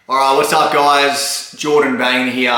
All right, what's up guys? Jordan Bain here.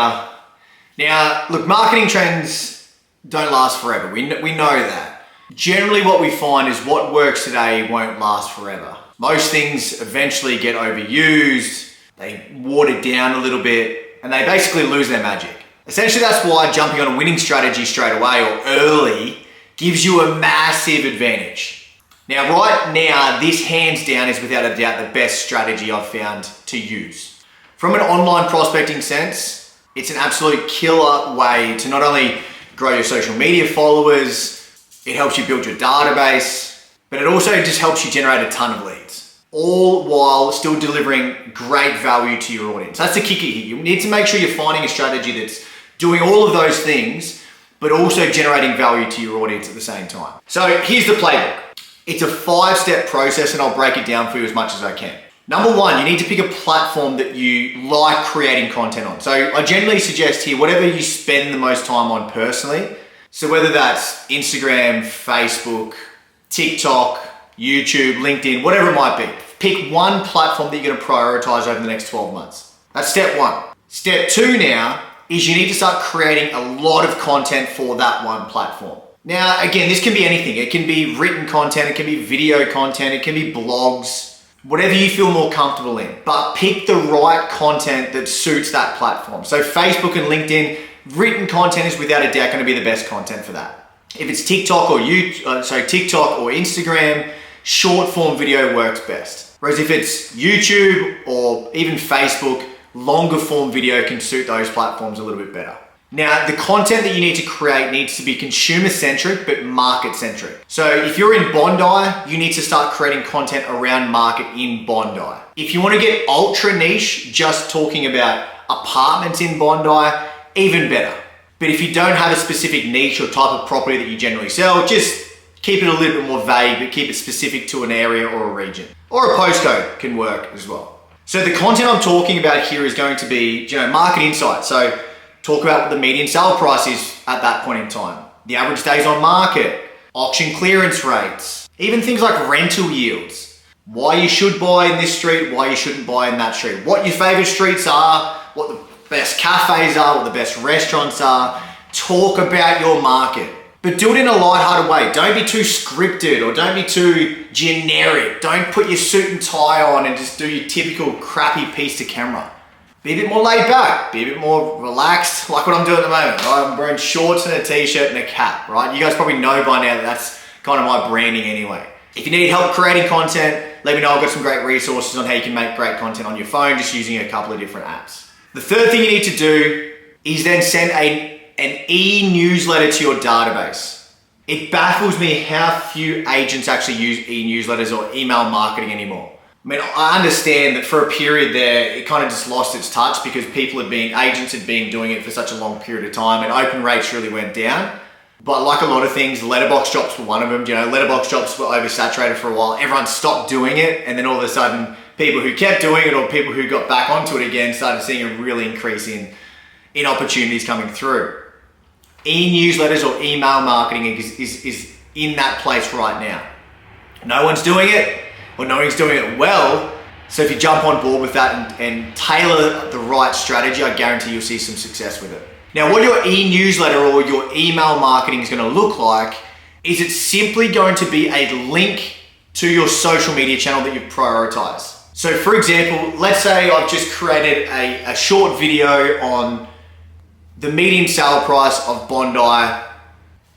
Now, look, marketing trends don't last forever. We know that. Generally what we find is what works today won't last forever. Most things eventually get overused, they water down a little bit, and they basically lose their magic. Essentially, that's why jumping on a winning strategy straight away or early gives you a massive advantage. Now, right now, this hands down is without a doubt the best strategy I've found to use. From an online prospecting sense, it's an absolute killer way to not only grow your social media followers, it helps you build your database, but it also just helps you generate a ton of leads, all while still delivering great value to your audience. That's the kicker here. You need to make sure you're finding a strategy that's doing all of those things, but also generating value to your audience at the same time. So here's the playbook. It's a 5-step process and I'll break it down for you as much as I can. Number one, you need to pick a platform that you like creating content on. So I generally suggest here, whatever you spend the most time on personally. So whether that's Instagram, Facebook, TikTok, YouTube, LinkedIn, whatever it might be. Pick one platform that you're gonna prioritize over the next 12 months. That's step one. Step two now is you need to start creating a lot of content for that one platform. Now, again, this can be anything. It can be written content, it can be video content, it can be blogs, whatever you feel more comfortable in, but pick the right content that suits that platform. So Facebook and LinkedIn, written content is without a doubt going to be the best content for that. If it's TikTok or TikTok or Instagram, short form video works best. Whereas if it's YouTube or even Facebook, longer form video can suit those platforms a little bit better. Now, the content that you need to create needs to be consumer-centric, but market-centric. So if you're in Bondi, you need to start creating content around market in Bondi. If you want to get ultra niche, just talking about apartments in Bondi, even better. But if you don't have a specific niche or type of property that you generally sell, just keep it a little bit more vague, but keep it specific to an area or a region. Or a postcode can work as well. So the content I'm talking about here is going to be, market insights. So talk about what the median sale price is at that point in time, the average days on market, auction clearance rates, even things like rental yields, why you should buy in this street, why you shouldn't buy in that street, what your favorite streets are, what the best cafes are, what the best restaurants are. Talk about your market, but do it in a lighthearted way. Don't be too scripted or don't be too generic. Don't put your suit and tie on and just do your typical crappy piece to camera. Be a bit more laid back, be a bit more relaxed, like what I'm doing at the moment. Right? I'm wearing shorts and a t-shirt and a cap, right? You guys probably know by now that that's kind of my branding anyway. If you need help creating content, let me know. I've got some great resources on how you can make great content on your phone just using a couple of different apps. The third thing you need to do is then send an e-newsletter to your database. It baffles me how few agents actually use e-newsletters or email marketing anymore. I mean, I understand that for a period there, it kind of just lost its touch because agents had been doing it for such a long period of time and open rates really went down. But like a lot of things, letterbox shops were one of them. Letterbox shops were oversaturated for a while. Everyone stopped doing it. And then all of a sudden, people who kept doing it or people who got back onto it again started seeing a real increase in opportunities coming through. E-newsletters or email marketing is in that place right now. No one's doing it. Or no one's doing it well. So if you jump on board with that and tailor the right strategy, I guarantee you'll see some success with it. Now, what your e-newsletter or your email marketing is going to look like is it's simply going to be a link to your social media channel that you've prioritized. So for example, let's say I've just created a short video on the median sale price of Bondi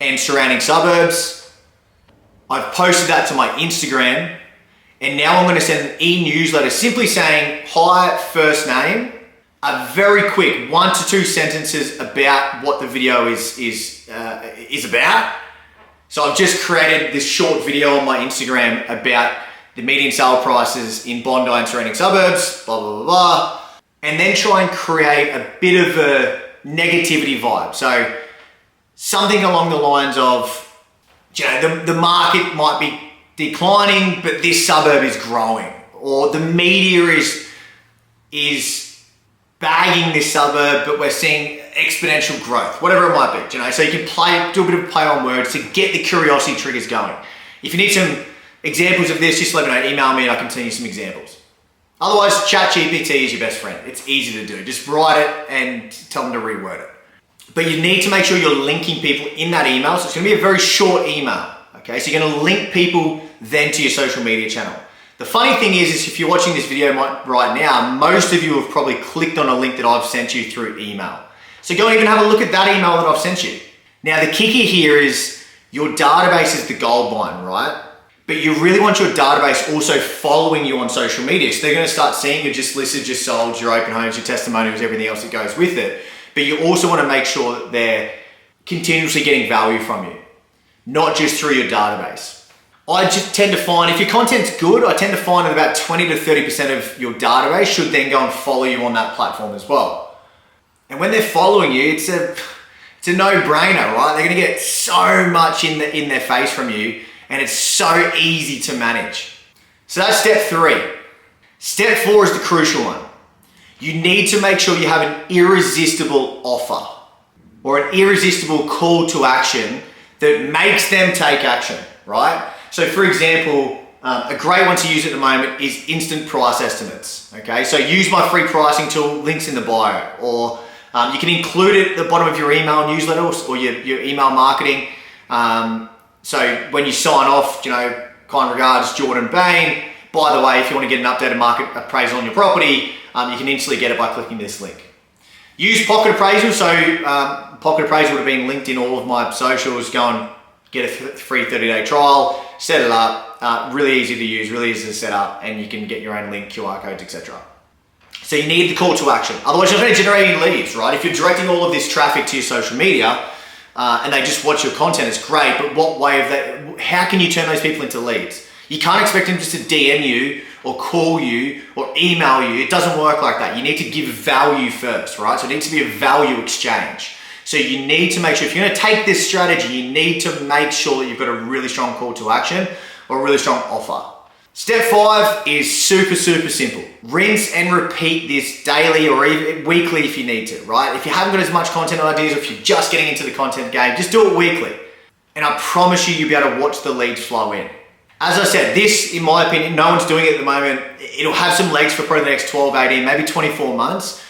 and surrounding suburbs. I've posted that to my Instagram. And now I'm going to send an e-newsletter simply saying, hi, first name, a very quick 1 to 2 sentences about what the video is about. So I've just created this short video on my Instagram about the median sale prices in Bondi and surrounding suburbs, blah, blah, blah, blah. And then try and create a bit of a negativity vibe. So something along the lines of, the market might be declining, but this suburb is growing, or the media is bagging this suburb, but we're seeing exponential growth, whatever it might be. So you can do a bit of play on words to get the curiosity triggers going. If you need some examples of this, just let me know, email me and I can send you some examples. Otherwise, ChatGPT is your best friend. It's easy to do. Just write it and tell them to reword it. But you need to make sure you're linking people in that email. So it's going to be a very short email. Okay, so you're going to link people then to your social media channel. The funny thing is if you're watching this video right now, most of you have probably clicked on a link that I've sent you through email. So go and even have a look at that email that I've sent you. Now the kicker here is your database is the gold mine, right? But you really want your database also following you on social media. So they're going to start seeing your just listed, just sold, your open homes, your testimonials, everything else that goes with it. But you also want to make sure that they're continuously getting value from you, not just through your database. I just tend to find, if your content's good, I tend to find that about 20 to 30% of your database should then go and follow you on that platform as well. And when they're following you, it's a no-brainer, right? They're going to get so much in their face from you, and it's so easy to manage. So that's step 3. Step 4 is the crucial one. You need to make sure you have an irresistible offer or an irresistible call to action that makes them take action, right? So for example, a great one to use at the moment is instant price estimates, okay? So use my free pricing tool, links in the bio, or you can include it at the bottom of your email newsletter or your email marketing. So when you sign off, kind regards, Jordan Bain. By the way, if you want to get an updated market appraisal on your property, you can instantly get it by clicking this link. Use Pocket Appraisal. So Pocket Appraisal would have been linked in all of my socials. Go and get a free 30-day trial, set it up. Really easy to use, really easy to set up, and you can get your own link, QR codes, etc. So you need the call to action. Otherwise, you're not going to generate any leads, right? If you're directing all of this traffic to your social media and they just watch your content, it's great. But what way of that? How can you turn those people into leads? You can't expect them just to DM you or call you or email you. It doesn't work like that. You need to give value first, right? So it needs to be a value exchange. So you need to make sure, if you're going to take this strategy, you need to make sure that you've got a really strong call to action or a really strong offer. Step 5 is super, super simple. Rinse and repeat this daily or even weekly if you need to, right? If you haven't got as much content ideas, or if you're just getting into the content game, just do it weekly. And I promise you, you'll be able to watch the leads flow in. As I said, this, in my opinion, no one's doing it at the moment. It'll have some legs for probably the next 12, 18, maybe 24 months.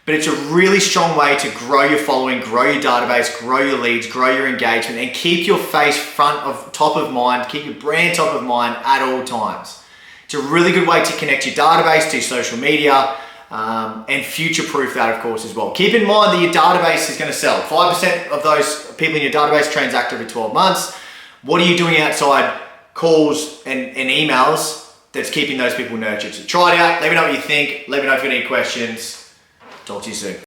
But it's a really strong way to grow your following, grow your database, grow your leads, grow your engagement, and keep your face top of mind, keep your brand top of mind at all times. It's a really good way to connect your database to social media and future-proof that, of course, as well. Keep in mind that your database is going to sell. 5% of those people in your database transact every 12 months. What are you doing outside calls and emails that's keeping those people nurtured? So try it out. Let me know what you think. Let me know if you have any questions. Talk to you soon.